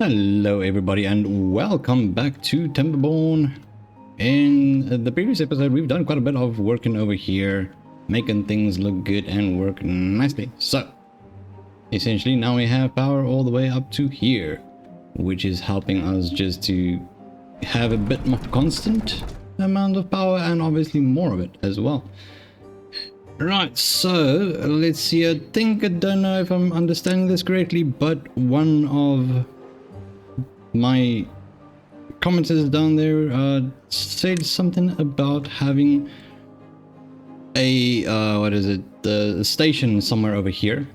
Hello everybody and welcome back to Timberborn. In the previous episode we've done quite a bit of working over here, making things look good and work nicely. So essentially now we have power all the way up to here, which is helping us just to have a bit more constant amount of power and obviously more of it as well. Right, so let's see. I don't know if I'm understanding this correctly, but one of my commenters down there said something about having a the station somewhere over here,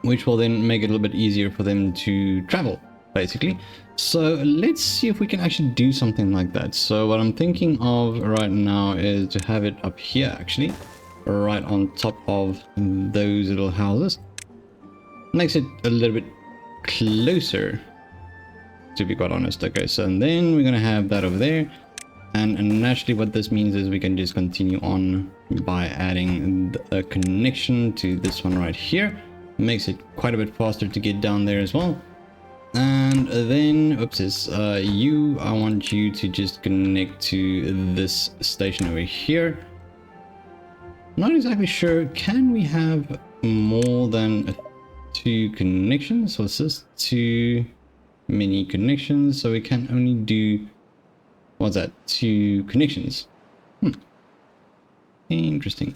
which will then make it a little bit easier for them to travel, basically. So let's see if we can actually do something like that. So what I'm thinking of right now is to have it up here, actually, right on top of those little houses. Makes it a little bit closer, to be quite honest. Okay, so and then we're gonna have that over there, and naturally what this means is we can just continue on by adding a connection to this one right here. Makes it quite a bit faster to get down there as well. And then oopsies, I want you to just connect to this station over here. Not exactly sure, can we have more than 2 connections, or is this too many connections? So we can only do, what's that, 2 connections. Interesting.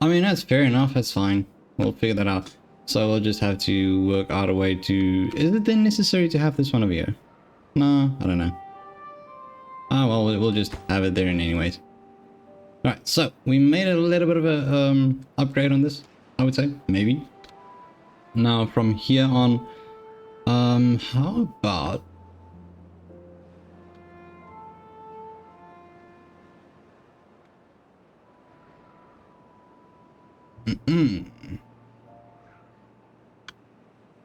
I mean, that's fair enough, that's fine, we'll figure that out. So we'll just have to work out a way to, is it then necessary to have this one over here? No, I don't know. Ah, well, we'll just have it there in anyways. Alright, so we made a little bit of a upgrade on this, I would say, maybe. Now from here on, how about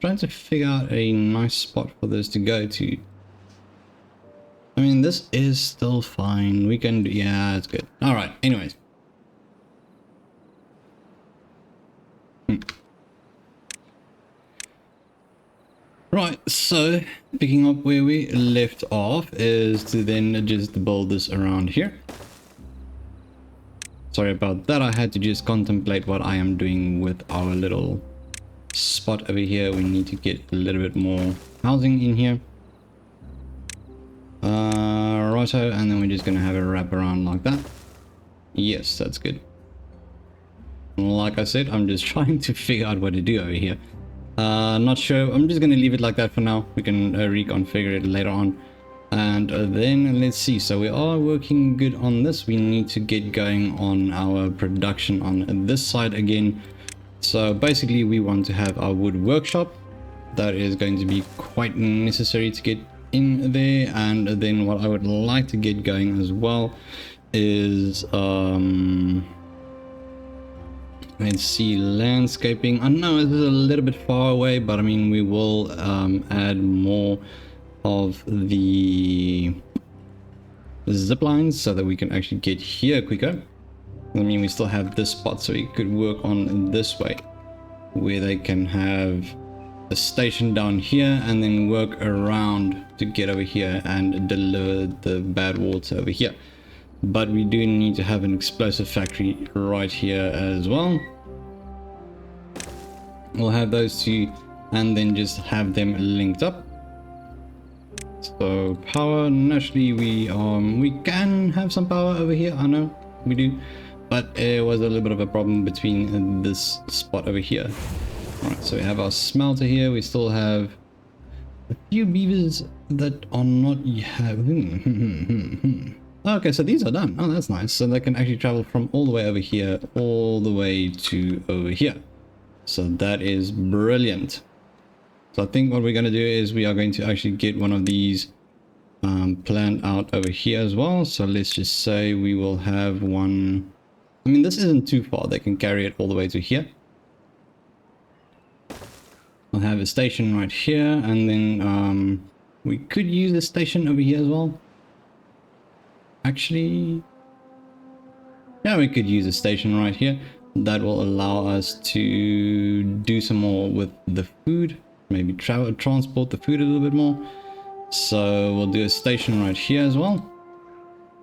trying to figure out a nice spot for this to go to. I mean, this is still fine. We can do, yeah, it's good. All right. Anyways. Right. So picking up where we left off is to then just build this around here. Sorry about that. I had to just contemplate what I am doing with our little spot over here. We need to get a little bit more housing in here. Righto, and then we're just gonna have a wrap around like that. Yes, that's good. Like I said, I'm just trying to figure out what to do over here. Not sure. I'm just gonna leave it like that for now. We can reconfigure it later on. And then let's see. So we are working good on this. We need to get going on our production on this side again. So basically we want to have our wood workshop. That is going to be quite necessary to get in there. And then what I would like to get going as well is let's see, landscaping. I know this is a little bit far away, but I mean we will add more of the zip lines so that we can actually get here quicker. I mean, we still have this spot, so we could work on this way where they can have a station down here and then work around to get over here and deliver the bad water over here. But we do need to have an explosive factory right here as well. We'll have those 2 and then just have them linked up. So power, naturally we can have some power over here. I know we do, but it was a little bit of a problem between this spot over here. Alright, so we have our smelter here. We still have a few beavers that are not yet. Okay, so these are done. Oh, that's nice. So they can actually travel from all the way over here all the way to over here. So that is brilliant. So I think what we're going to do is we are going to actually get one of these planned out over here as well. So let's just say we will have one. I mean, this isn't too far. They can carry it all the way to here. We'll have a station right here, and then we could use a station over here as well. Actually, yeah, we could use a station right here. That will allow us to do some more with the food. maybe transport the food a little bit more. So we'll do a station right here as well.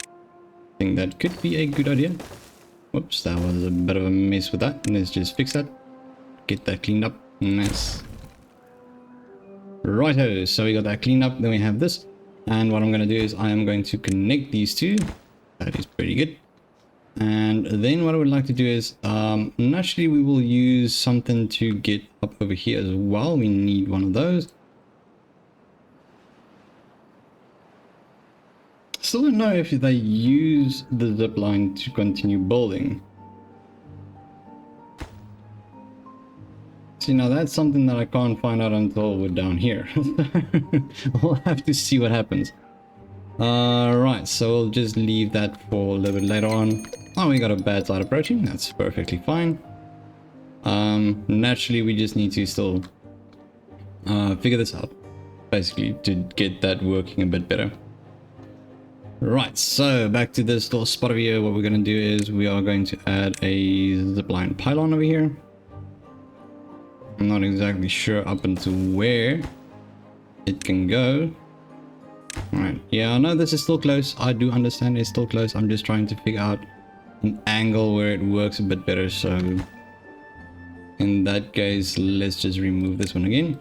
I think that could be a good idea. Whoops, that was a bit of a mess with that. Let's just fix that. Get that cleaned up. Nice. Righto, so we got that cleaned up. Then we have this. And what I'm going to do is I am going to connect these two. That is pretty good. And then what I would like to do is, naturally we will use something to get up over here as well. We need one of those. Still don't know if they use the zip line to continue building. See, now that's something that I can't find out until we're down here. We'll have to see what happens. Right, so we'll just leave that for a little bit later on. Oh, we got a bad side approaching. That's perfectly fine. Naturally, we just need to still figure this out, basically, to get that working a bit better. Right, so back to this little spot over here. What we're going to do is we are going to add a zipline pylon over here. I'm not exactly sure up until where it can go. Alright, yeah, I know this is still close. I do understand it's still close. I'm just trying to figure out an angle where it works a bit better. So in that case, let's just remove this one again.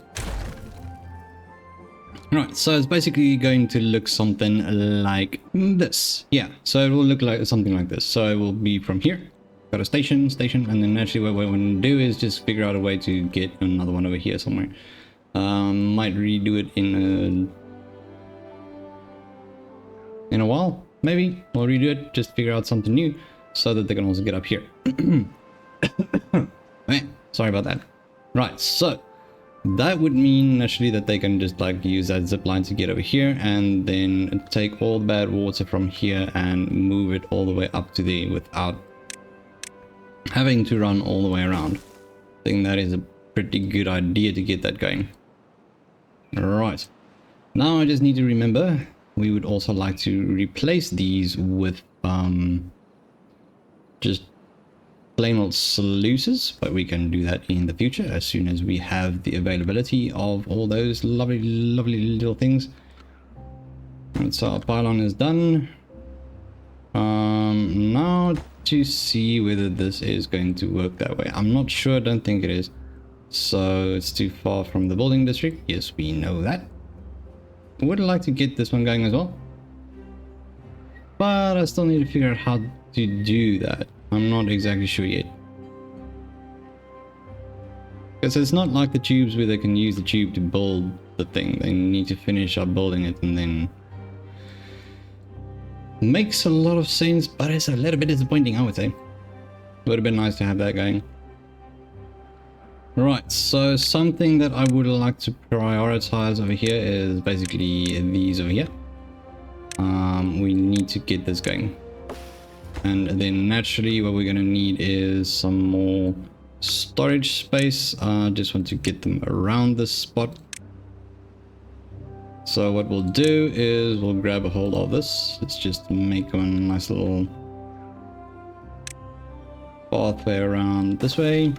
Right, so it's basically going to look something like this. Yeah, so it will look like something like this. So it will be from here. Got a station, and then actually what we want to do is just figure out a way to get another one over here somewhere. Might redo it in a while, maybe. We'll redo it, just figure out something new so that they can also get up here. Man, sorry about that. Right, so that would mean actually that they can just like use that zip line to get over here and then take all the bad water from here and move it all the way up to there without having to run all the way around. I think that is a pretty good idea to get that going. Alright, now I just need to remember we would also like to replace these with just plain old sluices, but we can do that in the future as soon as we have the availability of all those lovely little things. And so our pylon is done. Now to see whether this is going to work that way. I'm not sure, I don't think it is. So it's too far from the building district. Yes, we know that. I would like to get this one going as well, but I still need to figure out how to do that. I'm not exactly sure yet, because it's not like the tubes where they can use the tube to build the thing. They need to finish up building it, and then makes a lot of sense, but it's a little bit disappointing, I would say. Would have been nice to have that going. Right, so something that I would like to prioritize over here is basically these over here. We need to get this going. And then naturally what we're going to need is some more storage space. Just want to get them around this spot. So what we'll do is we'll grab a hold of this. Let's just make a nice little pathway around this way.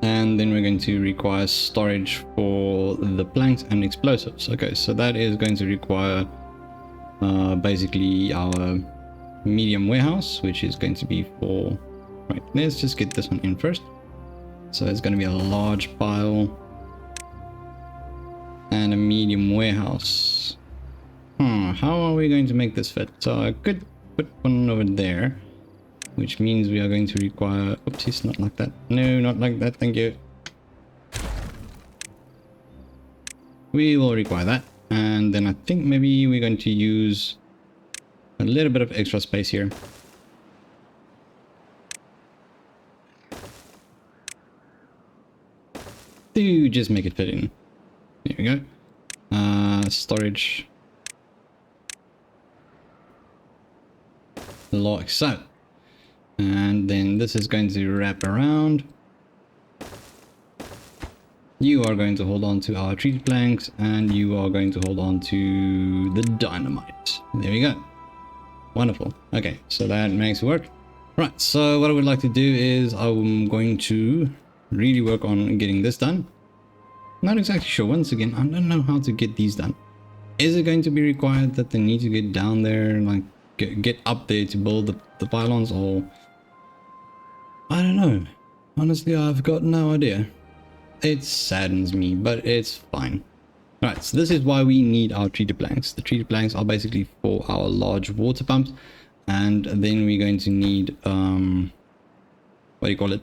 And then we're going to require storage for the planks and explosives. Okay, so that is going to require basically our medium warehouse, which is going to be for... Right, let's just get this one in first. So it's going to be a large pile and a medium warehouse. How are we going to make this fit? So I could put one over there, which means we are going to require... Oopsies, not like that. No, not like that, thank you. We will require that. And then I think maybe we're going to use a little bit of extra space here. To just make it fit in. There we go. Storage. Like so. And then this is going to wrap around. You are going to hold on to our tree planks, and you are going to hold on to the dynamite. There we go. Wonderful. Okay, so that makes it work. Right, so what I would like to do is I'm going to really work on getting this done. Not exactly sure. Once again, I don't know how to get these done. Is it going to be required that they need to get down there, like get up there to build the pylons, or I don't know. Honestly, I've got no idea. It saddens me, but it's fine. Right, so this is why we need our treated planks. The treated planks are basically for our large water pumps, and then we're going to need what do you call it?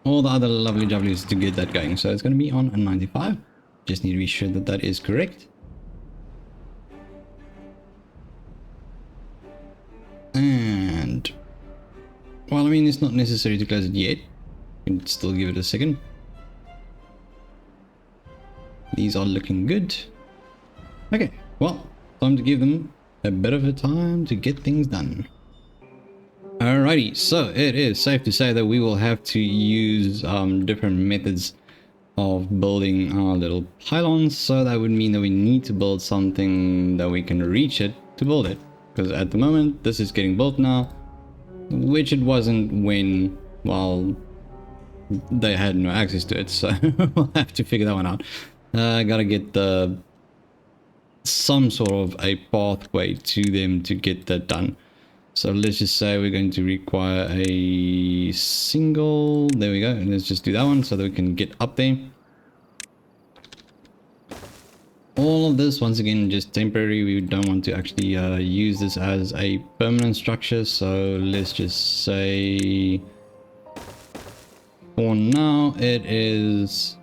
All the other lovely juvelies to get that going. So it's going to be on a 95. Just need to be sure that that is correct. And well, I mean, it's not necessary to close it yet. You can still give it a second. These are looking good. Okay, well, time to give them a bit of a time to get things done. Alrighty, so it is safe to say that we will have to use different methods of building our little pylons. So that would mean that we need to build something that we can reach it to build it. Because at the moment, this is getting built now, which it wasn't when, well, they had no access to it. So we'll have to figure that one out. Gotta get some sort of a pathway to them to get that done. So let's just say we're going to require a single, there we go, and let's just do that one so that we can get up there. All of this, once again, just temporary. We don't want to actually use this as a permanent structure, so let's just say for now it is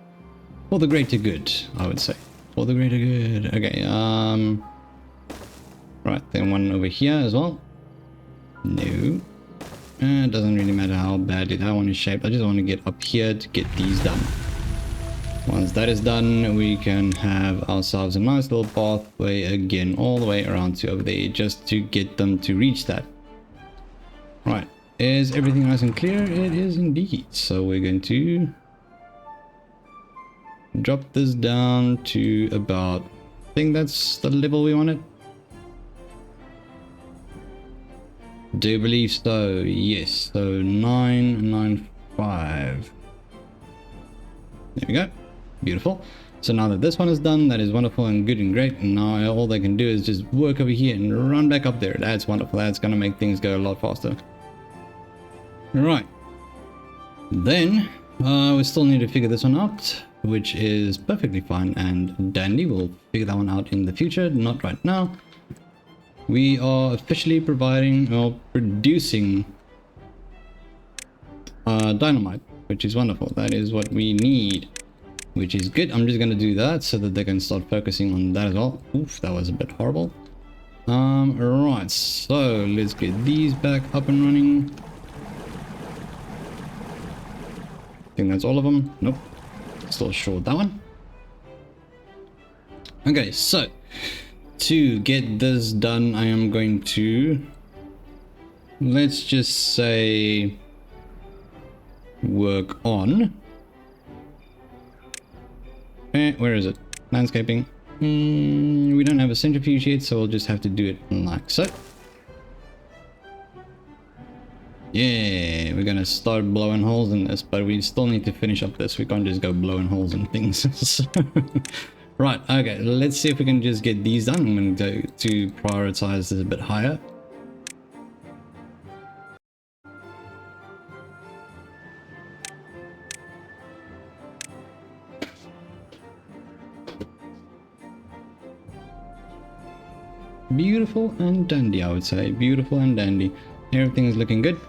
for the greater good, I would say. For the greater good. Okay, right, then one over here as well. No, it doesn't really matter how badly that one is shaped. I just want to get up here to get these done. Once that is done, we can have ourselves a nice little pathway again all the way around to over there, just to get them to reach that. Right, is everything nice and clear? It is indeed. So we're going to drop this down to about, I think that's the level we wanted. Do believe so, yes. So 995. There we go. Beautiful. So now that this one is done, that is wonderful and good and great. And now all they can do is just work over here and run back up there. That's wonderful. That's going to make things go a lot faster. Right. Then we still need to figure this one out, which is perfectly fine and dandy. We'll figure that one out in the future, not right now. We are officially providing or producing dynamite, which is wonderful. That is what we need, which is good. I'm just going to do that so that they can start focusing on that as well. Oof, that was a bit horrible. Right, so let's get these back up and running. I think that's all of them. Nope, still short that one. Okay, so to get this done, I am going to, let's just say, work on, where is it? Landscaping. We don't have a centrifuge yet, so we'll just have to do it like so. Yeah, we're gonna start blowing holes in this, but we still need to finish up this. We can't just go blowing holes in things. Right, okay, let's see if we can just get these done. I'm going to go to prioritize this a bit higher. Beautiful and dandy, I would say. Beautiful and dandy. Everything's looking good.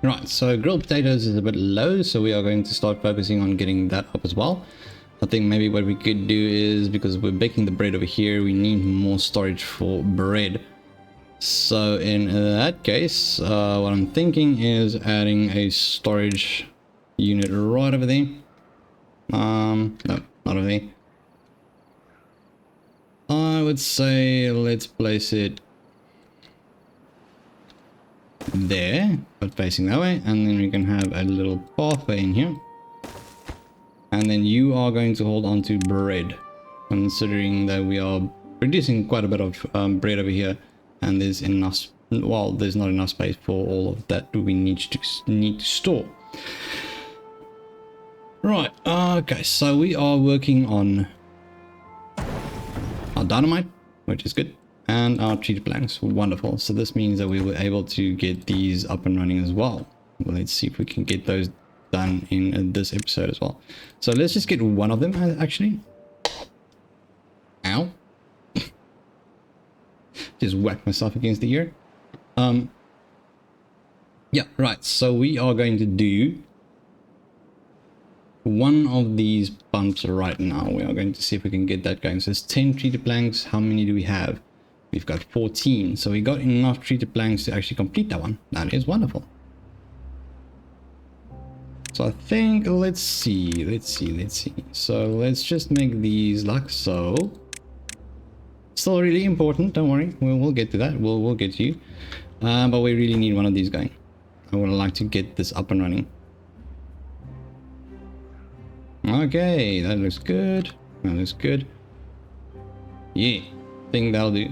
Right, so grilled potatoes is a bit low, so we are going to start focusing on getting that up as well. I think maybe what we could do is, because we're baking the bread over here, we need more storage for bread. So in that case, what I'm thinking is adding a storage unit right over there. No, not over there. I would say let's place it there, but facing that way, and then we can have a little pathway in here, and then you are going to hold on to bread, considering that we are producing quite a bit of bread over here, and there's enough, well, there's not enough space for all of that we need to store. Right, okay, so we are working on our dynamite, which is good, and our treated planks. Wonderful. So this means that we were able to get these up and running as well. Let's see if we can get those done in this episode as well. So let's just get one of them actually. Ow. Just whack myself against the ear. Yeah, right. So we are going to do one of these bumps right now. We are going to see if we can get that going. So it's 10 treated planks. How many do we have? We've got 14. So we got enough treated planks to actually complete that one. That is wonderful. So I think, let's see. So let's just make these like so. Still really important, don't worry. We'll get to that. We'll get to you. But we really need one of these going. I would like to get this up and running. Okay, that looks good. That looks good. Yeah, think that'll do.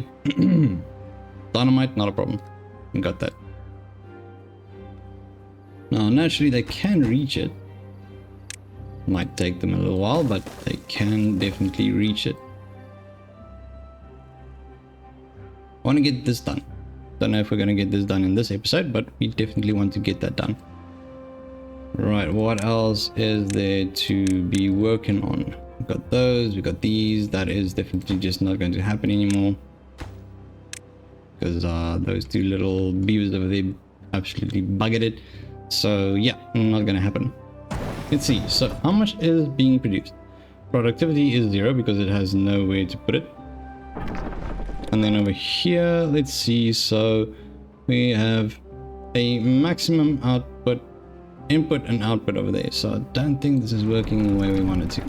Dynamite, not a problem. We got that. Now, naturally, they can reach it. Might take them a little while, but they can definitely reach it. I want to get this done. Don't know if we're going to get this done in this episode, but we definitely want to get that done. Right, what else is there to be working on? We've got those, we've got these. That is definitely just not going to happen anymore. Because those two little beavers over there absolutely buggered it. So yeah, not going to happen. Let's see, so how much is being produced? Productivity is 0 because it has nowhere to put it. And then over here, let's see, so we have a maximum output, input and output over there. So I don't think this is working the way we want it to.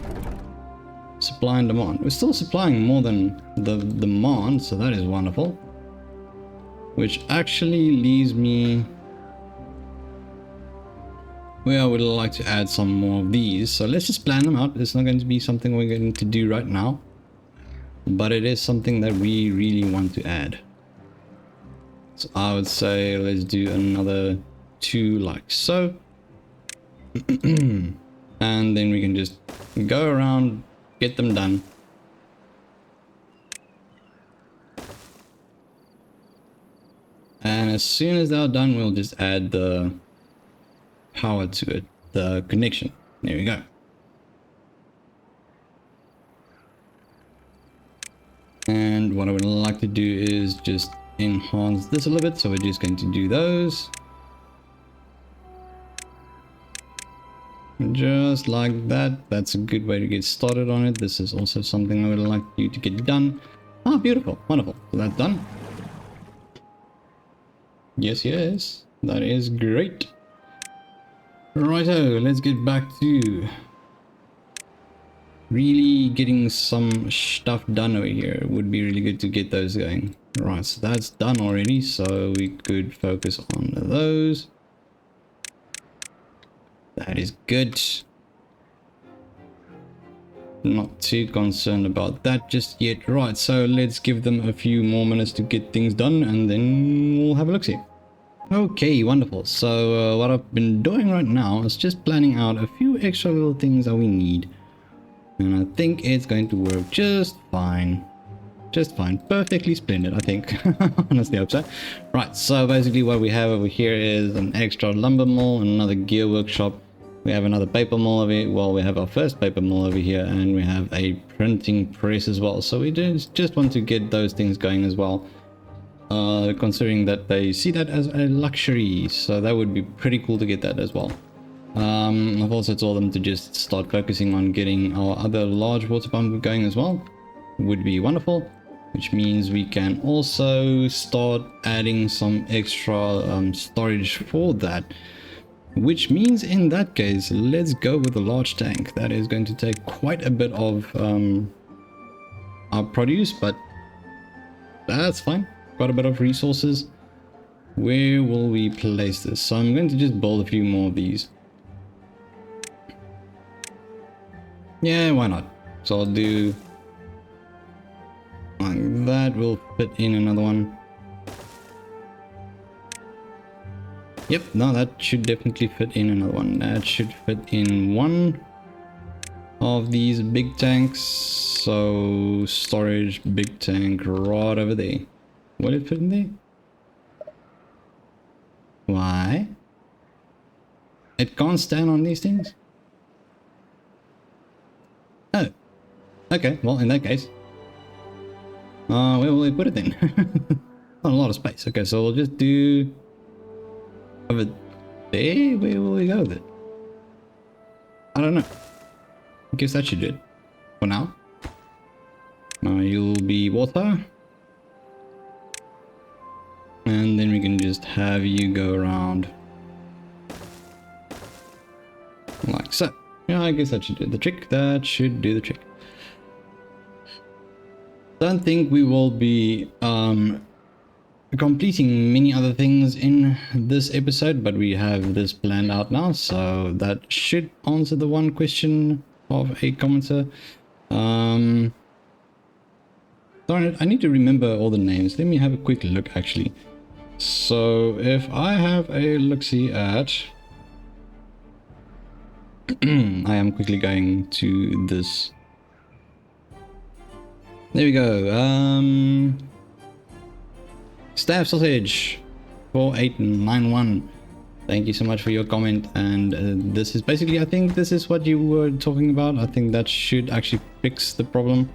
Supply and demand. We're still supplying more than the demand, so that is wonderful. Which actually leaves me where I would like to add some more of these. So let's just plan them out. It's not going to be something we're going to do right now, but it is something that we really want to add. So I would say let's do another 2 like so. And then we can just go around, get them done. And as soon as they're done, we'll just add the power to it, the connection. There we go. And what I would like to do is just enhance this a little bit. So we're just going to do those. Just like that. That's a good way to get started on it. This is also something I would like you to get done. Ah, beautiful. Wonderful. So that's done. Yes, yes. That is great. Righto, let's get back to really getting some stuff done over here. It would be really good to get those going. Right, so that's done already, so we could focus on those. That is good. Not too concerned about that just yet. Right, so let's give them a few more minutes to get things done, and then we'll have a look-see. Okay, wonderful. So what I've been doing right now is just planning out a few extra little things that we need. And I think it's going to work just fine. Just fine. Perfectly splendid, I think. Honestly, I hope so. Right, so basically what we have over here is an extra lumber mill, another gear workshop. We have another paper mill over here. Well, we have our first paper mill over here, and we have a printing press as well. So we just want to get those things going as well. Considering that they see that as a luxury, so that would be pretty cool to get that as well. I've also told them to just start focusing on getting our other large water pump going as well. Would be wonderful, which means we can also start adding some extra storage for that, which means in that case let's go with a large tank. That is going to take quite a bit of our produce, but that's fine. Quite a bit of resources. Where will we place this? So I'm going to just build a few more of these. Yeah, why not? So I'll do Like that will fit in another one. Yep, no, that should definitely fit in another one. That should fit in one of these big tanks. So storage big tank right over there. Will it fit in there? Why? It can't stand on these things? Oh. Okay, well in that case. Where will we put it then? Not a lot of space. Okay, so we'll just do over there. Where will we go with it? I don't know. I guess that should do it for now. You'll be water. And then we can just have you go around. Like so. Yeah, I guess that should do the trick. That should do the trick. Don't think we will be completing many other things in this episode, but we have this planned out now, so that should answer the one question of a commenter. Darn it, I need to remember all the names. Let me have a quick look actually. So if I have a look-see at I am quickly going to this. There we go. Staff Sausage 4891. Thank you so much for your comment. And this is basically, I think this is what you were talking about. I think that should actually fix the problem.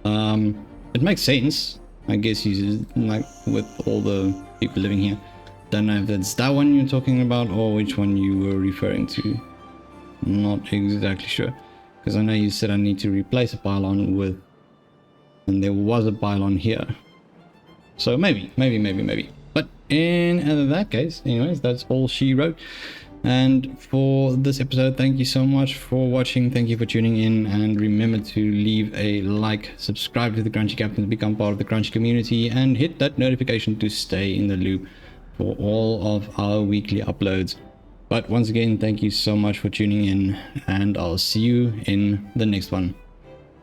It makes sense. I guess you like with all the people living here. Don't know if that's that one you're talking about or which one you were referring to. Not exactly sure. Because I know you said I need to replace a pylon with, and there was a pylon here. So maybe. But in that case, anyways, that's all she wrote. And for this episode, thank you so much for watching. Thank you for tuning in. And remember to leave a like, subscribe to the Crunchy Captain to become part of the Crunchy community, and hit that notification to stay in the loop for all of our weekly uploads. But once again, thank you so much for tuning in, and I'll see you in the next one.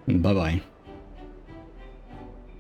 Bye bye.